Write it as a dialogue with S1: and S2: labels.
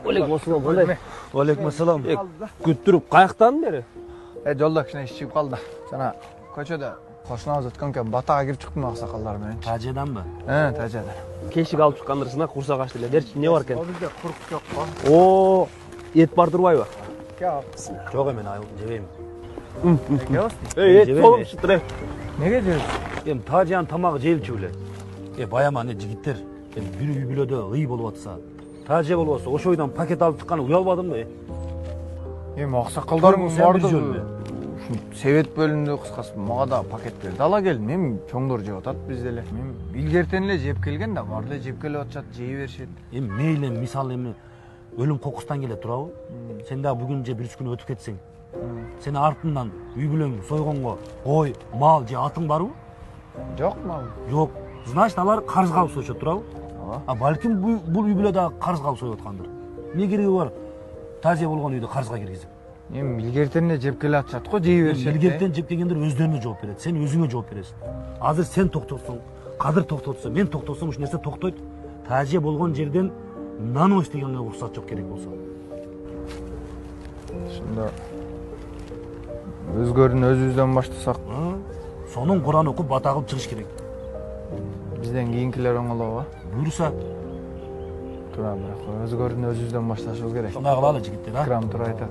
S1: Aleykümselam, qanday?
S2: Aleykümselam.
S1: Күттүрүп, каяктан бери?
S3: Жолда кичине иш чыгып калды. Жана көчөдө кошунабыз өткөн экен, батага кирип чыктым аксакалдар менен.
S2: Тажеданбы?
S3: Тажедан.
S1: Кешик алып чыккандырсың а, курсак ачты эле. Дерчи, эмне бар экен?
S3: Бизде курк жок го.
S1: О, эт бар турбайбы?
S2: Жок эмен жебейм.
S1: Эт болуп чыктыр.
S3: Неге жебейсиз?
S2: Эми тажеан тамагы жейилчү беле. Баяма жигиттер бир үй бүлөдө ый болуп атса, таже болбосо ошо үйдөн пакет алып чыкканы уялбадыңбы?
S3: Эми аксакалдарыңыз барды.
S2: жөнбү?
S3: Себет бөлүндү, кыскасы мага да пакет берди. Ала келдим. Эми чоңдор жеп атат бизде эле. Мен илгертен эле жеп келген да, барды эле жеп келип атышат, жей беришет.
S2: Эми мейли, мисалы эми өлүм кокустан келет турабы? Сен дагы бүгүн же бир 3 күн өтүп кетсең, сени артынан үй бүлөң сойгонго кой, мал же атың барбы?
S3: Жок мал.
S2: Жок. Значит, алар карыз калып сойшот турабы? А балким бул үй бүлө дагы карыз калып союп аткандыр. Эмне кереги бар таже болгон үйдө карызга киргизип?
S3: Эми илгертен эле жеп келип атышат го, жей беришет.
S2: Илгертен жеп келгендер өздөрүнө жооп берет. Сен өзүңө жооп бересиң. Азыр сен токтотсоң, Кадыр токтотсо, мен токтотсом ушу нерсе токтойт. Таже болгон жерден нано дегенге уруксат жок керек болсо.
S3: Ушунда өзгөрүн өзүбүздөн баштасак,
S2: Сонун Куран окуп бата кылып чыгыш керек.
S3: бизден кийинкилер оңолобу?
S2: Буюрса,
S3: Туура, бирок өзгөрүн өзүбүздөн башташыбыз керек.
S2: ошондой кылалы жигиттер, а?
S3: Крам тура айтат.